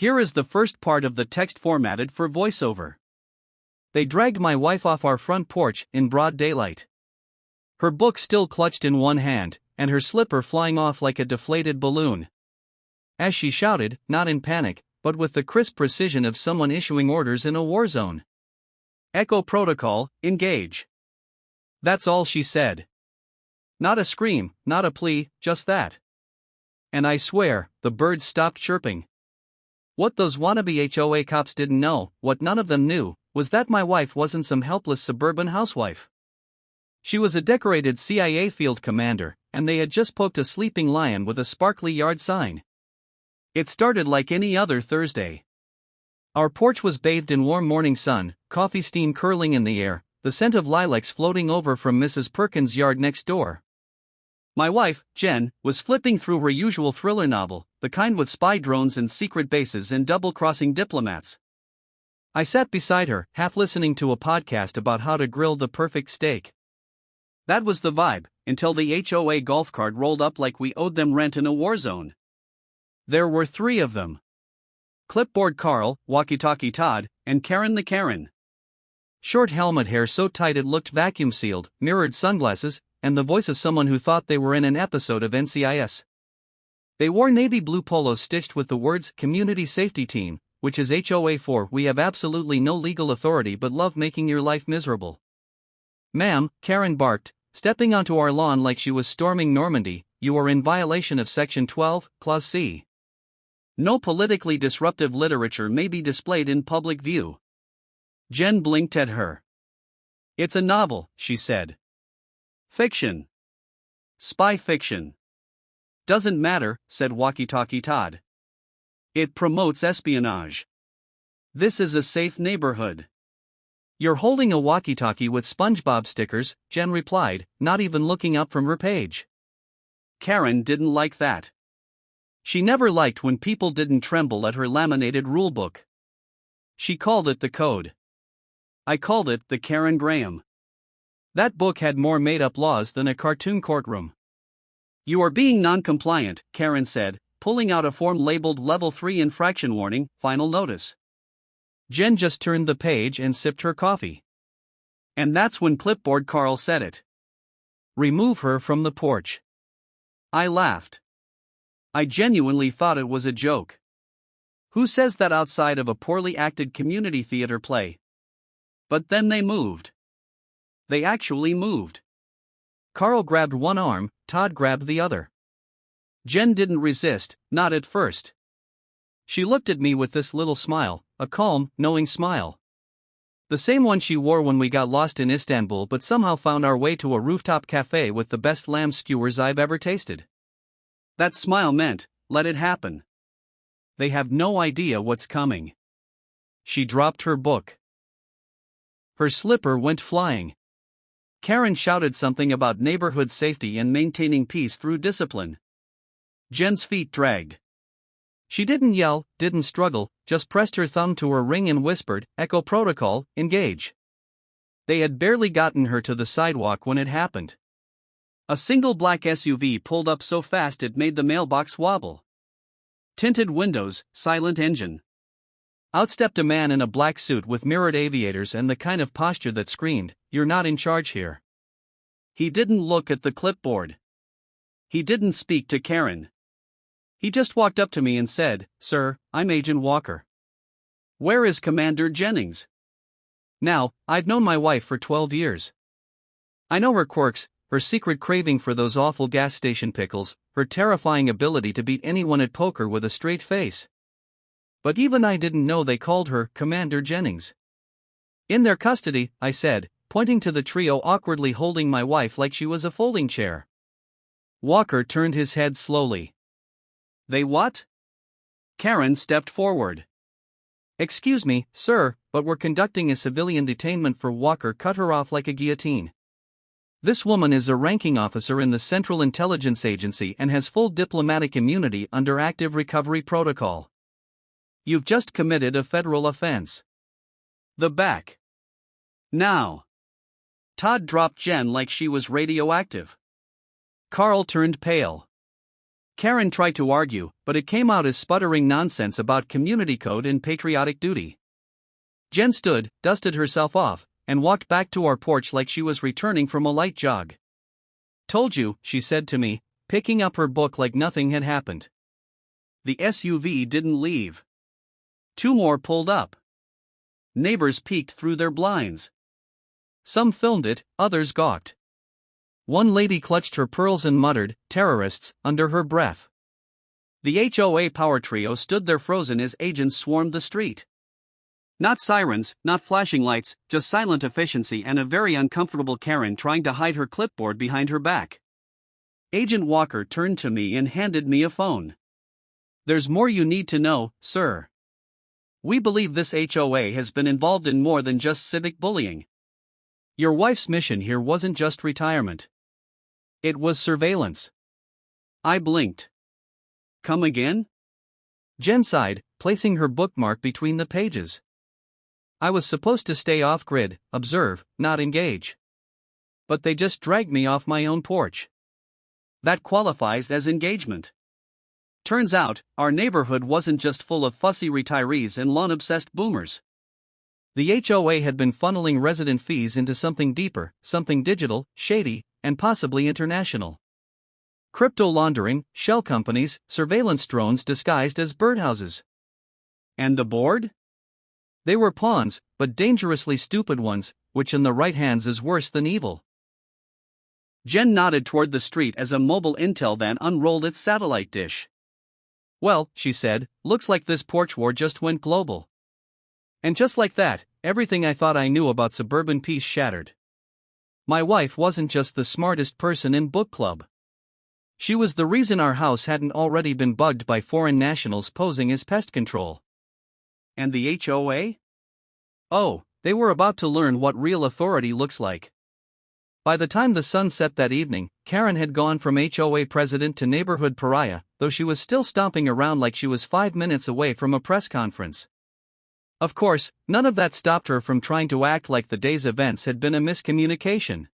Here is the first part of the text formatted for voiceover. They dragged my wife off our front porch in broad daylight. Her book still clutched in one hand, and her slipper flying off like a deflated balloon. As she shouted, not in panic, but with the crisp precision of someone issuing orders in a war zone. Echo protocol, engage. That's all she said. Not a scream, not a plea, just that. And I swear, the birds stopped chirping. What those wannabe HOA cops didn't know, what none of them knew, was that my wife wasn't some helpless suburban housewife. She was a decorated CIA field commander, and they had just poked a sleeping lion with a sparkly yard sign. It started like any other Thursday. Our porch was bathed in warm morning sun, coffee steam curling in the air, the scent of lilacs floating over from Mrs. Perkins' yard next door. My wife, Jen, was flipping through her usual thriller novel, the kind with spy drones and secret bases and double-crossing diplomats. I sat beside her, half listening to a podcast about how to grill the perfect steak. That was the vibe, until the HOA golf cart rolled up like we owed them rent in a war zone. There were 3 of them. Clipboard Carl, Walkie-Talkie Todd, and Karen the Karen. Short helmet hair so tight it looked vacuum-sealed, mirrored sunglasses, and the voice of someone who thought they were in an episode of NCIS. They wore navy blue polos stitched with the words Community Safety Team, which is HOA for we have absolutely no legal authority but love making your life miserable. Ma'am, Karen barked, stepping onto our lawn like she was storming Normandy, you are in violation of Section 12, Clause C. No politically disruptive literature may be displayed in public view. Jen blinked at her. It's a novel, she said. Fiction. Spy fiction. Doesn't matter, said Walkie-Talkie Todd. It promotes espionage. This is a safe neighborhood. You're holding a walkie-talkie with SpongeBob stickers, Jen replied, not even looking up from her page. Karen didn't like that. She never liked when people didn't tremble at her laminated rulebook. She called it the code. I called it the Karen Graham. That book had more made-up laws than a cartoon courtroom. You are being non-compliant, Karen said, pulling out a form labeled Level 3 Infraction Warning, Final Notice. Jen just turned the page and sipped her coffee. And that's when Clipboard Carl said it. Remove her from the porch. I laughed. I genuinely thought it was a joke. Who says that outside of a poorly acted community theater play? But then they moved. They actually moved. Carl grabbed one arm, Todd grabbed the other. Jen didn't resist, not at first. She looked at me with this little smile, a calm, knowing smile. The same one she wore when we got lost in Istanbul but somehow found our way to a rooftop cafe with the best lamb skewers I've ever tasted. That smile meant, let it happen. They have no idea what's coming. She dropped her book. Her slipper went flying. Karen shouted something about neighborhood safety and maintaining peace through discipline. Jen's feet dragged. She didn't yell, didn't struggle, just pressed her thumb to her ring and whispered, Echo Protocol, engage. They had barely gotten her to the sidewalk when it happened. A single black SUV pulled up so fast it made the mailbox wobble. Tinted windows, silent engine. Out stepped a man in a black suit with mirrored aviators and the kind of posture that screamed, "You're not in charge here." He didn't look at the clipboard. He didn't speak to Karen. He just walked up to me and said, "Sir, I'm Agent Walker." Where is Commander Jennings? Now, I've known my wife for 12 years. I know her quirks, her secret craving for those awful gas station pickles, her terrifying ability to beat anyone at poker with a straight face. But even I didn't know they called her Commander Jennings. In their custody, I said, pointing to the trio awkwardly holding my wife like she was a folding chair. Walker turned his head slowly. They what? Karen stepped forward. Excuse me, sir, but we're conducting a civilian detainment for Walker cut her off like a guillotine. This woman is a ranking officer in the Central Intelligence Agency and has full diplomatic immunity under active recovery protocol. You've just committed a federal offense. The back. Now. Todd dropped Jen like she was radioactive. Carl turned pale. Karen tried to argue, but it came out as sputtering nonsense about community code and patriotic duty. Jen stood, dusted herself off, and walked back to our porch like she was returning from a light jog. "Told you," she said to me, picking up her book like nothing had happened. The SUV didn't leave. 2 more pulled up. Neighbors peeked through their blinds. Some filmed it, others gawked. One lady clutched her pearls and muttered, "Terrorists," under her breath. The HOA power trio stood there frozen as agents swarmed the street. Not sirens, not flashing lights, just silent efficiency and a very uncomfortable Karen trying to hide her clipboard behind her back. Agent Walker turned to me and handed me a phone. "There's more you need to know, sir. We believe this HOA has been involved in more than just civic bullying. Your wife's mission here wasn't just retirement. It was surveillance." I blinked. "Come again?" Jen sighed, placing her bookmark between the pages. "I was supposed to stay off-grid, observe, not engage. But they just dragged me off my own porch. That qualifies as engagement." Turns out, our neighborhood wasn't just full of fussy retirees and lawn-obsessed boomers. The HOA had been funneling resident fees into something deeper, something digital, shady, and possibly international. Crypto laundering, shell companies, surveillance drones disguised as birdhouses. And the board? They were pawns, but dangerously stupid ones, which in the right hands is worse than evil. Jen nodded toward the street as a mobile intel van unrolled its satellite dish. "Well," she said, "looks like this porch war just went global." And just like that, everything I thought I knew about suburban peace shattered. My wife wasn't just the smartest person in book club. She was the reason our house hadn't already been bugged by foreign nationals posing as pest control. And the HOA? Oh, they were about to learn what real authority looks like. By the time the sun set that evening, Karen had gone from HOA president to neighborhood pariah, though she was still stomping around like she was 5 minutes away from a press conference. Of course, none of that stopped her from trying to act like the day's events had been a miscommunication.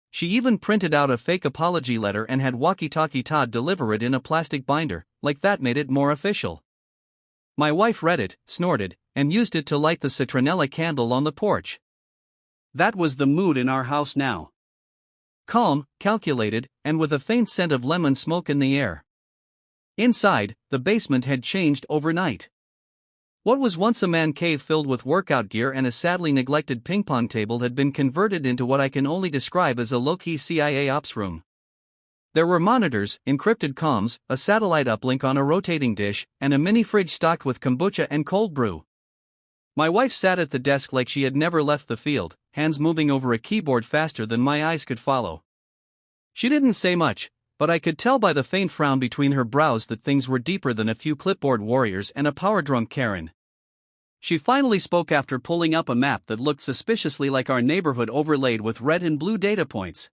She even printed out a fake apology letter and had walkie-talkie Todd deliver it in a plastic binder, like that made it more official. My wife read it, snorted, and used it to light the citronella candle on the porch. That was the mood in our house now. Calm, calculated, and with a faint scent of lemon smoke in the air. Inside, the basement had changed overnight. What was once a man cave filled with workout gear and a sadly neglected ping-pong table had been converted into what I can only describe as a low-key CIA ops room. There were monitors, encrypted comms, a satellite uplink on a rotating dish, and a mini-fridge stocked with kombucha and cold brew. My wife sat at the desk like she had never left the field, hands moving over a keyboard faster than my eyes could follow. She didn't say much, but I could tell by the faint frown between her brows that things were deeper than a few clipboard warriors and a power-drunk Karen. She finally spoke after pulling up a map that looked suspiciously like our neighborhood overlaid with red and blue data points.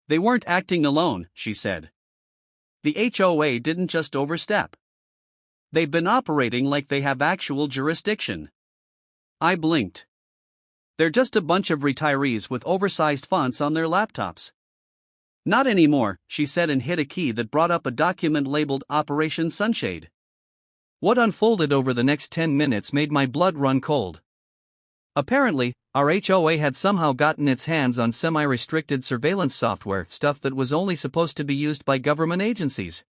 "They weren't acting alone," she said. "The HOA didn't just overstep. They've been operating like they have actual jurisdiction." I blinked. "They're just a bunch of retirees with oversized fonts on their laptops." "Not anymore," she said and hit a key that brought up a document labeled Operation Sunshade. What unfolded over the next 10 minutes made my blood run cold. Apparently, our HOA had somehow gotten its hands on semi-restricted surveillance software, stuff that was only supposed to be used by government agencies.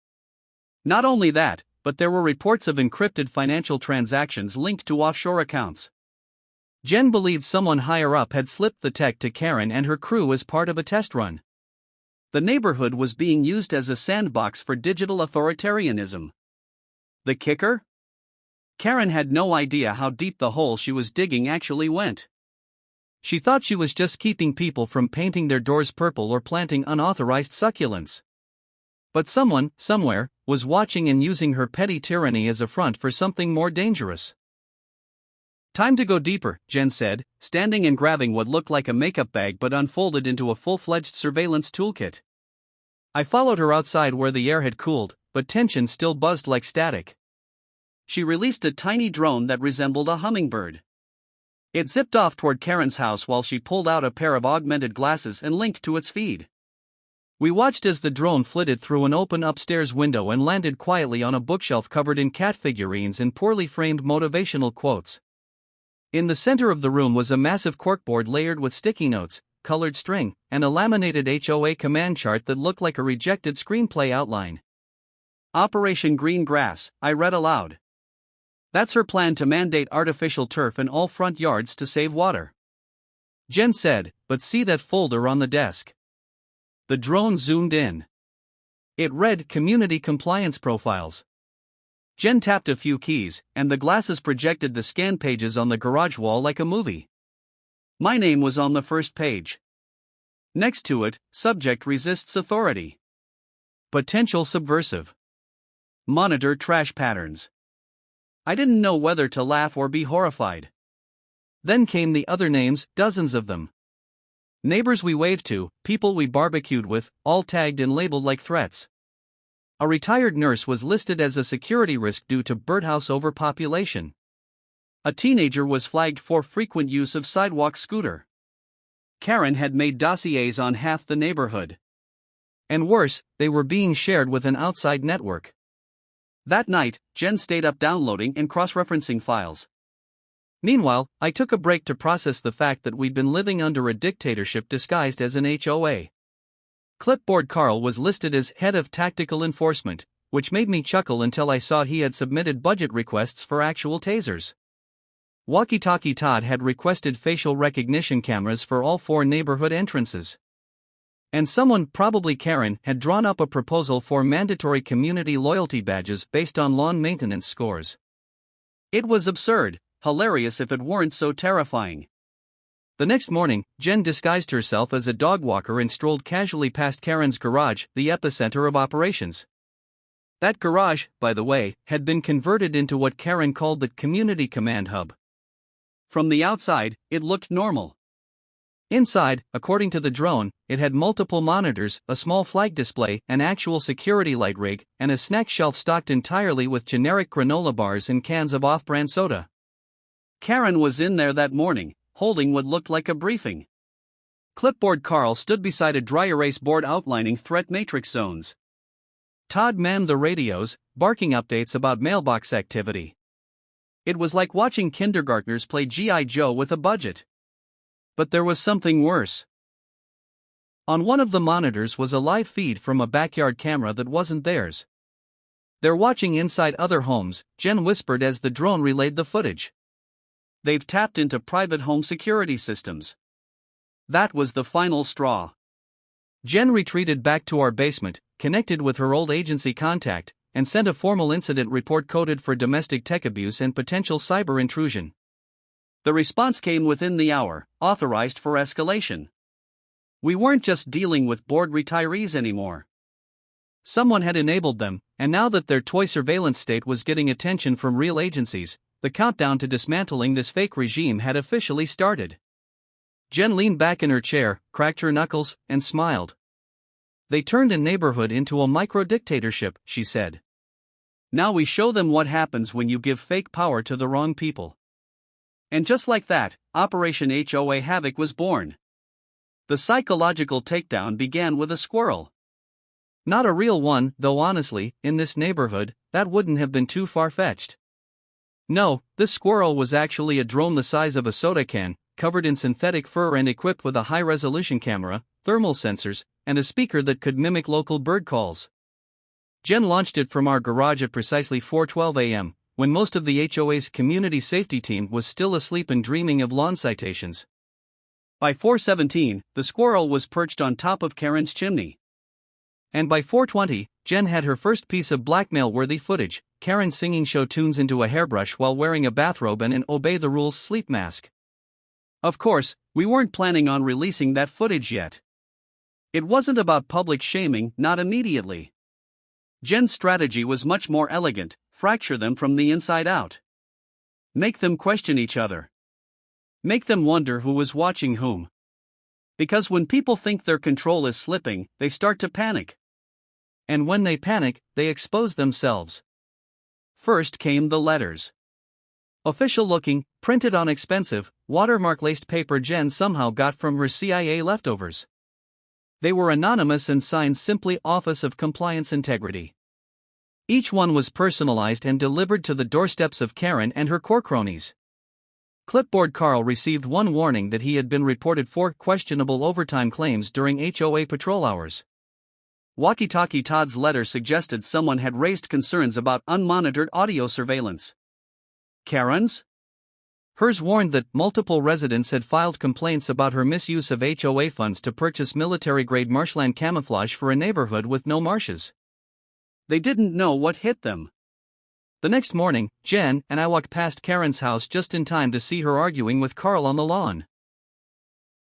Not only that, but there were reports of encrypted financial transactions linked to offshore accounts. Jen believed someone higher up had slipped the tech to Karen and her crew as part of a test run. The neighborhood was being used as a sandbox for digital authoritarianism. The kicker? Karen had no idea how deep the hole she was digging actually went. She thought she was just keeping people from painting their doors purple or planting unauthorized succulents. But someone, somewhere, was watching and using her petty tyranny as a front for something more dangerous. "Time to go deeper," Jen said, standing and grabbing what looked like a makeup bag but unfolded into a full-fledged surveillance toolkit. I followed her outside where the air had cooled, but tension still buzzed like static. She released a tiny drone that resembled a hummingbird. It zipped off toward Karen's house while she pulled out a pair of augmented glasses and linked to its feed. We watched as the drone flitted through an open upstairs window and landed quietly on a bookshelf covered in cat figurines and poorly framed motivational quotes. In the center of the room was a massive corkboard layered with sticky notes, colored string, and a laminated HOA command chart that looked like a rejected screenplay outline. Operation Green Grass, I read aloud. That's her plan to mandate artificial turf in all front yards to save water. Jen said, but see that folder on the desk. The drone zoomed in. It read Community Compliance Profiles. Jen tapped a few keys, and the glasses projected the scan pages on the garage wall like a movie. My name was on the first page. Next to it, Subject Resists Authority. Potential Subversive. Monitor Trash Patterns. I didn't know whether to laugh or be horrified. Then came the other names, dozens of them. Neighbors we waved to, people we barbecued with, all tagged and labeled like threats. A retired nurse was listed as a security risk due to birdhouse overpopulation. A teenager was flagged for frequent use of sidewalk scooter. Karen had made dossiers on half the neighborhood. And worse, they were being shared with an outside network. That night, Jen stayed up downloading and cross-referencing files. Meanwhile, I took a break to process the fact that we'd been living under a dictatorship disguised as an HOA. Clipboard Carl was listed as head of tactical enforcement, which made me chuckle until I saw he had submitted budget requests for actual tasers. Walkie-talkie Todd had requested facial recognition cameras for all 4 neighborhood entrances. And someone, probably Karen, had drawn up a proposal for mandatory community loyalty badges based on lawn maintenance scores. It was absurd. Hilarious if it weren't so terrifying. The next morning, Jen disguised herself as a dog walker and strolled casually past Karen's garage, the epicenter of operations. That garage, by the way, had been converted into what Karen called the Community Command Hub. From the outside, it looked normal. Inside, according to the drone, it had multiple monitors, a small flag display, an actual security light rig, and a snack shelf stocked entirely with generic granola bars and cans of off-brand soda. Karen was in there that morning, holding what looked like a briefing. Clipboard Carl stood beside a dry erase board outlining threat matrix zones. Todd manned the radios, barking updates about mailbox activity. It was like watching kindergartners play G.I. Joe with a budget. But there was something worse. On one of the monitors was a live feed from a backyard camera that wasn't theirs. They're watching inside other homes, Jen whispered as the drone relayed the footage. They've tapped into private home security systems. That was the final straw. Jen retreated back to our basement, connected with her old agency contact, and sent a formal incident report coded for domestic tech abuse and potential cyber intrusion. The response came within the hour, authorized for escalation. We weren't just dealing with bored retirees anymore. Someone had enabled them, and now that their toy surveillance state was getting attention from real agencies, the countdown to dismantling this fake regime had officially started. Jen leaned back in her chair, cracked her knuckles, and smiled. They turned a neighborhood into a micro-dictatorship, she said. Now we show them what happens when you give fake power to the wrong people. And just like that, Operation HOA Havoc was born. The psychological takedown began with a squirrel. Not a real one, though honestly, in this neighborhood, that wouldn't have been too far-fetched. No, this squirrel was actually a drone the size of a soda can, covered in synthetic fur and equipped with a high-resolution camera, thermal sensors, and a speaker that could mimic local bird calls. Jen launched it from our garage at precisely 4:12 a.m., when most of the HOA's community safety team was still asleep and dreaming of lawn citations. By 4:17, the squirrel was perched on top of Karen's chimney. And by 4:20, Jen had her first piece of blackmail-worthy footage, Karen singing show tunes into a hairbrush while wearing a bathrobe and an Obey the Rules sleep mask. Of course, we weren't planning on releasing that footage yet. It wasn't about public shaming, not immediately. Jen's strategy was much more elegant: fracture them from the inside out. Make them question each other. Make them wonder who was watching whom. Because when people think their control is slipping, they start to panic. And when they panic, they expose themselves. First came the letters. Official looking, printed on expensive, watermark-laced paper Jen somehow got from her CIA leftovers. They were anonymous and signed simply Office of Compliance Integrity. Each one was personalized and delivered to the doorsteps of Karen and her core cronies. Clipboard Carl received one warning that he had been reported for questionable overtime claims during HOA patrol hours. Walkie-talkie Todd's letter suggested someone had raised concerns about unmonitored audio surveillance. Karen's? Hers warned that multiple residents had filed complaints about her misuse of HOA funds to purchase military-grade marshland camouflage for a neighborhood with no marshes. They didn't know what hit them. The next morning, Jen and I walked past Karen's house just in time to see her arguing with Carl on the lawn.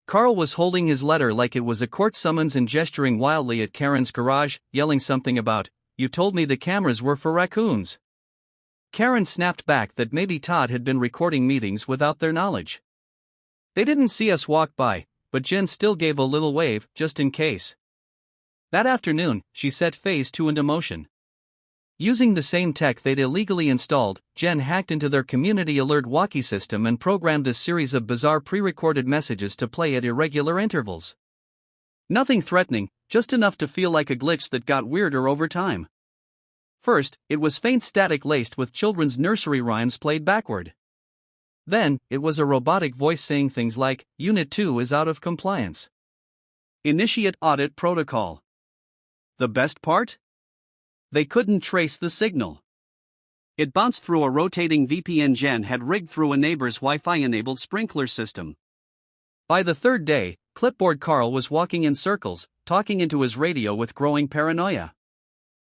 Carl was holding his letter like it was a court summons and gesturing wildly at Karen's garage, yelling something about, "You told me the cameras were for raccoons." Karen snapped back that maybe Todd had been recording meetings without their knowledge. They didn't see us walk by, but Jen still gave a little wave, just in case. That afternoon, she set phase 2 into motion. Using the same tech they'd illegally installed, Jen hacked into their community alert walkie system and programmed a series of bizarre pre-recorded messages to play at irregular intervals. Nothing threatening, just enough to feel like a glitch that got weirder over time. First, it was faint static laced with children's nursery rhymes played backward. Then, it was a robotic voice saying things like, "Unit 2 is out of compliance. Initiate audit protocol." The best part? They couldn't trace the signal. It bounced through a rotating VPN Jen had rigged through a neighbor's Wi-Fi-enabled sprinkler system. By the third day, Clipboard Carl was walking in circles, talking into his radio with growing paranoia.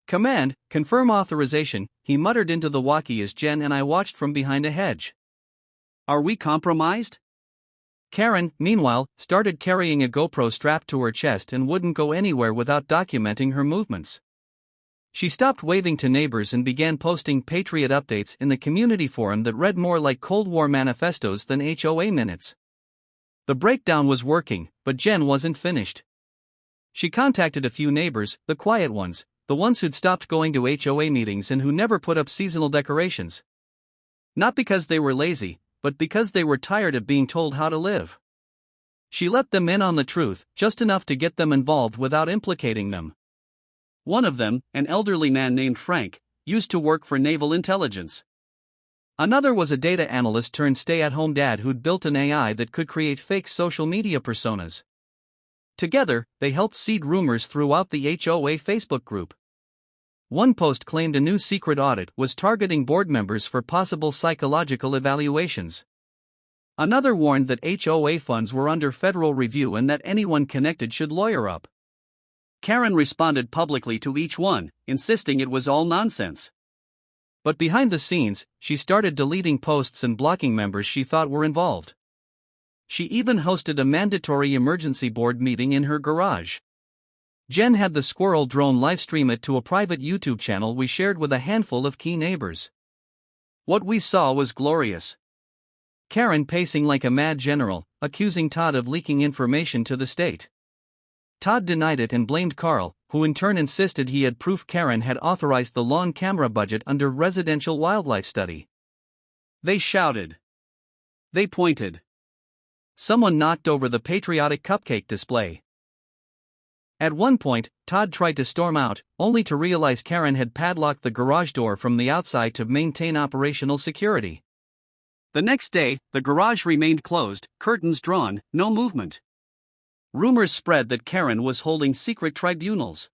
"Command, confirm authorization," he muttered into the walkie as Jen and I watched from behind a hedge. "Are we compromised?" Karen, meanwhile, started carrying a GoPro strapped to her chest and wouldn't go anywhere without documenting her movements. She stopped waving to neighbors and began posting Patriot updates in the community forum that read more like Cold War manifestos than HOA minutes. The breakdown was working, but Jen wasn't finished. She contacted a few neighbors, the quiet ones, the ones who'd stopped going to HOA meetings and who never put up seasonal decorations. Not because they were lazy, but because they were tired of being told how to live. She let them in on the truth, just enough to get them involved without implicating them. One of them, an elderly man named Frank, used to work for naval intelligence. Another was a data analyst turned stay-at-home dad who'd built an AI that could create fake social media personas. Together, they helped seed rumors throughout the HOA Facebook group. One post claimed a new secret audit was targeting board members for possible psychological evaluations. Another warned that HOA funds were under federal review and that anyone connected should lawyer up. Karen responded publicly to each one, insisting it was all nonsense. But behind the scenes, she started deleting posts and blocking members she thought were involved. She even hosted a mandatory emergency board meeting in her garage. Jen had the squirrel drone livestream it to a private YouTube channel we shared with a handful of key neighbors. What we saw was glorious. Karen pacing like a mad general, accusing Todd of leaking information to the state. Todd denied it and blamed Carl, who in turn insisted he had proof Karen had authorized the lawn camera budget under residential wildlife study. They shouted. They pointed. Someone knocked over the patriotic cupcake display. At one point, Todd tried to storm out, only to realize Karen had padlocked the garage door from the outside to maintain operational security. The next day, the garage remained closed, curtains drawn, no movement. Rumors spread that Karen was holding secret tribunals.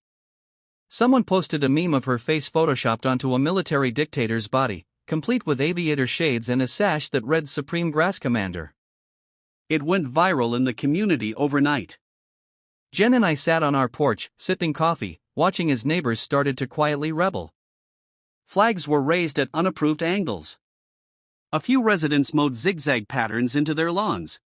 Someone posted a meme of her face photoshopped onto a military dictator's body, complete with aviator shades and a sash that read Supreme Grass Commander. It went viral in the community overnight. Jen and I sat on our porch, sipping coffee, watching as neighbors started to quietly rebel. Flags were raised at unapproved angles. A few residents mowed zigzag patterns into their lawns.